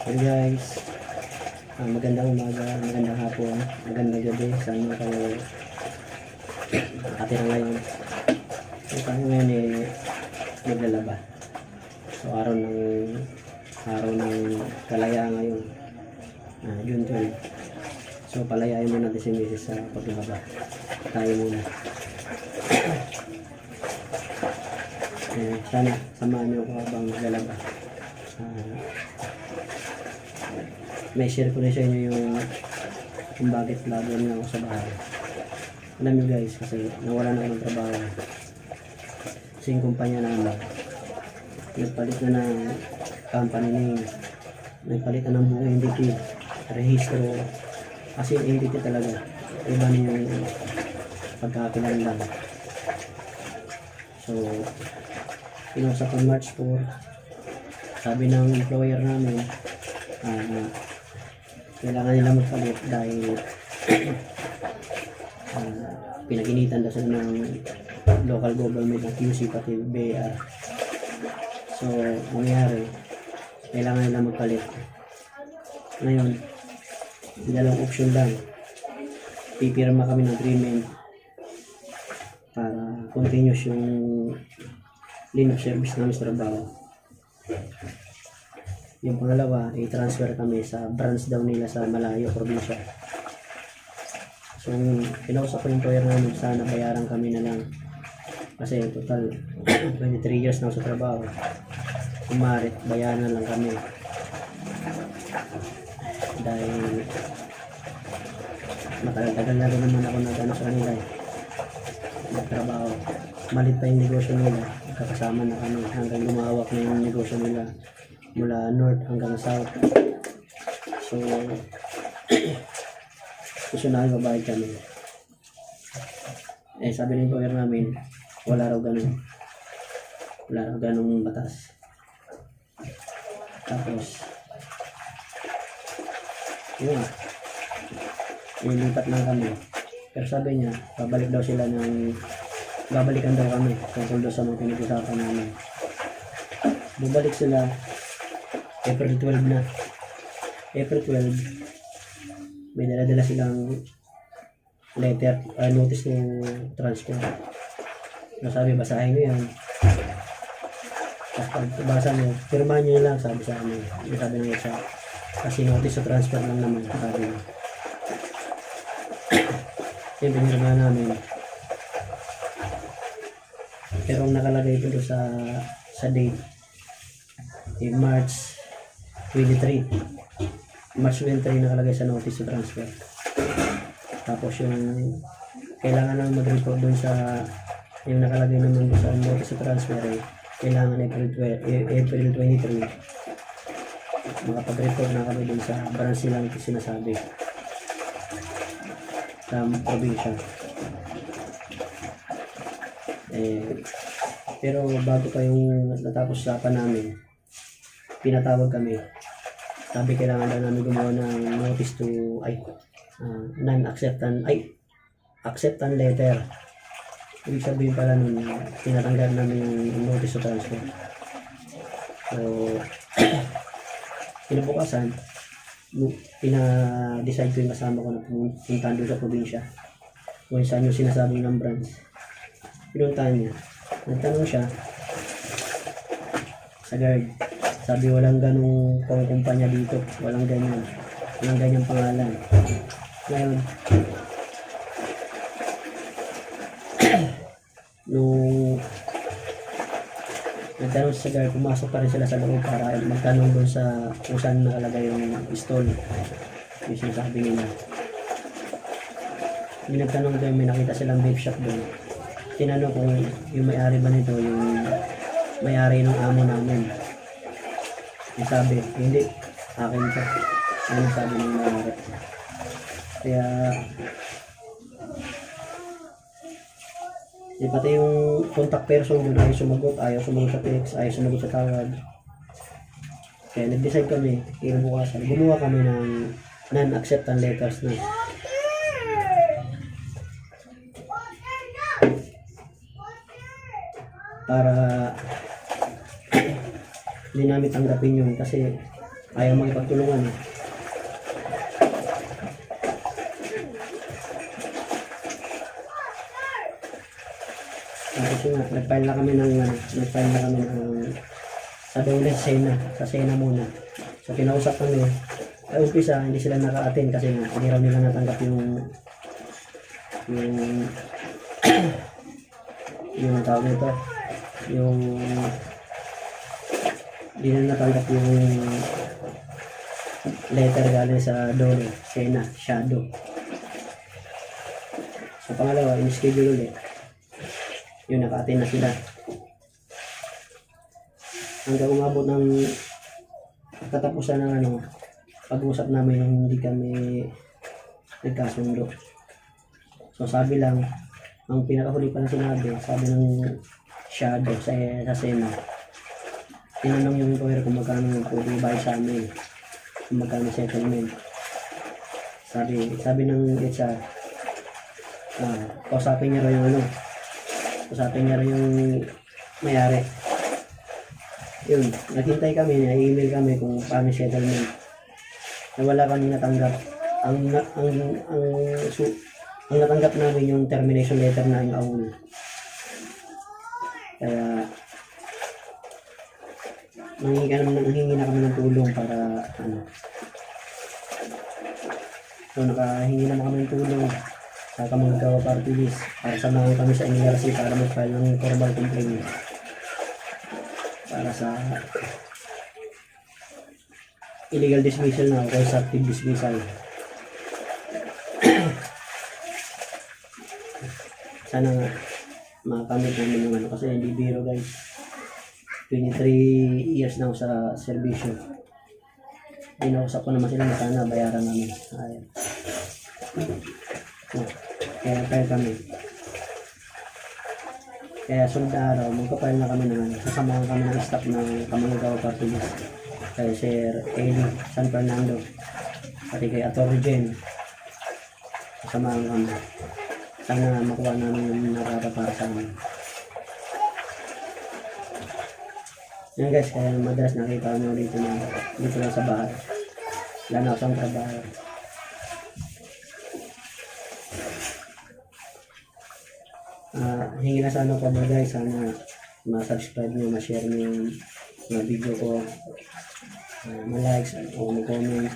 Hey guys, magandang umaga, magandang hapon, magandang gabi sa mga kayo nakatira ngayon. So tayo ngayon naglalaba. So araw ng kalayaan ngayon, June 12. So palayain muna natin si Mrs. sa paglaba. Tayo muna. Sana samahan niyo ako habang naglalaba. May share ko na sa inyo yung kung bakit vlogger na ako sa bahay. Alam nyo guys, kasi nawala na ako ng trabaho. Kasi yung kumpanya namin nagpalit na ng company name, nagpalit na ng buong entity, rehistro, as in entity talaga. Iba na yung pagkakakilanlan. So pinusap ko March 4, sabi ng employer namin kailangan nila magpalit dahil pinag-initan daw sila ng local government ng QC pati BR. So mangyari kailangan nila magpalit. Ngayon dalawang option lang, pipirma kami ng agreement para continuous yung line of service namin sa trabaho. Yung pangalawa, i-transfer kami sa branch daw nila sa malayo, probinsya. So, kinausap ko yung employer namin, sana bayaran kami na lang. Kasi total, 23 years na ako sa trabaho. Kumarit, bayaran na lang kami. Dahil, matagal-tagal na rin naman ako nag-ano sa kanila nagtrabaho. Malit pa yung negosyo nila, kakasama na kami hanggang lumawak na yung negosyo nila mula north hanggang south. So gusto namin babayad kami. Sabi ng employer namin, wala raw ganung batas. Tapos yun, nilipat lang kami. Pero sabi niya, babalikan daw kami tungkol doon sa mga pinag-usapan namin. Bubalik sila April 12 na. April 12, may dala silang letter, notice ng transfer. Sabi, basahin nyo yan. Tapos pagbasa nyo, firmahan nyo lang, sabi sa amin. Sabi ng isa, kasi notice sa transfer lang naman, sabi nyo. Yung pinirmahan namin. Pero ang nakalagay ito sa date, March 23 nakalagay sa notice to transfer. Tapos yung kailangan lang mag-report doon sa yung nakalagay naman doon sa notice to transfer kailangan April 23 makapag-report na kami doon sa branch silang sinasabi sa probinsya. Pero bago pa yung natapos usapan namin, pinatawag kami. Sabi kailangan daw namin gumawa ng notice to acceptance letter. Ibig sabihin pala nun, tinatanggal namin yung notice to transfer. So kinabukasan, pina-decide ko yung kasama ko na pumuntahan doon sa probinsya kung saan yung sinasabi ng branch. Pinuntahan niya, nagtanong siya sa guard. Sabi walang ganung kumpanya dito, walang ganyang pangalan. Ngayon, nung nagtanong sa guard, pumasok pa rin sila sa loob para magtanong doon sa kung saan nakalagay yung pistol. Yung sinasabi nila. May nagtanong doon, may nakita silang vape shop doon. Tinanong kung yung may-ari ba nito, yung may-ari ng amo namin. Yung sabi, hindi, akin ka. Ano sabi ng may-ari. Kaya pati yung contact person doon ayaw sumagot sa text, ayaw sumagot sa tawag. Kaya nag-decide kami, kinabukasan, gumawa kami ng non-acceptance letters na. Para hindi namin tanggapin yun kasi ayaw makipagtulungan eh. Tapos yun nga, nag-file na kami ng sa Dole, sa Sena muna. So kinausap kami, ay umpisa hindi sila naka-attend kasi nga hindi raw nila natanggap yung yung tawag nito, yung hindi nila natanggap yung letter galing sa Dole, Sena, Shadow. So pangalawa, in-schedule ulit. Yun, naka-attend na sila. Hanggang umabot ng katapusan ng pag-usap namin yung hindi kami nagkasundo. So sabi lang, ang pinakahuli pa na sinabi, sabi ng Shadow sa Sena, tinanong yung employer kung magkano pwede bayad sa amin, kung magkano settlement. Sabi ng HR, kausapin niya raw yung may-ari. Yun, naghintay kami, na-email kami kung paano settlement. Wala kami natanggap. Ang natanggap namin yung termination letter na yung AUL. Kaya nanghingi na kami ng tulong para So nakahingi naman kami ng tulong sa Kamanggagawa Party List para samahan kami sa NLRC para mag-file ng formal complaint para sa illegal dismissal na o constructive dismissal. Sana nga makamit namin yung kasi hindi biro guys, 23 years na ako sa serbisyo. Inausap ko naman sila na sana bayaran namin. Ayun. Kaya kami. Kaya sunod na araw, magpapile na kami ng sasamahan kami ng staff ng Kamanggagawa Party List. Kay Sir Eli San Fernando. Pati kay Atty. Jen. Sasamahan kami. Sana makuha namin yung narara para sa amin. Yan guys, kaya madalas nakita kami dito lang sa bahay. Wala na ako sa trabaho. Hingi na sana po guys, sana ma-subscribe nyo, ma-share nyo yung video ko, ma-likes o ma-comment.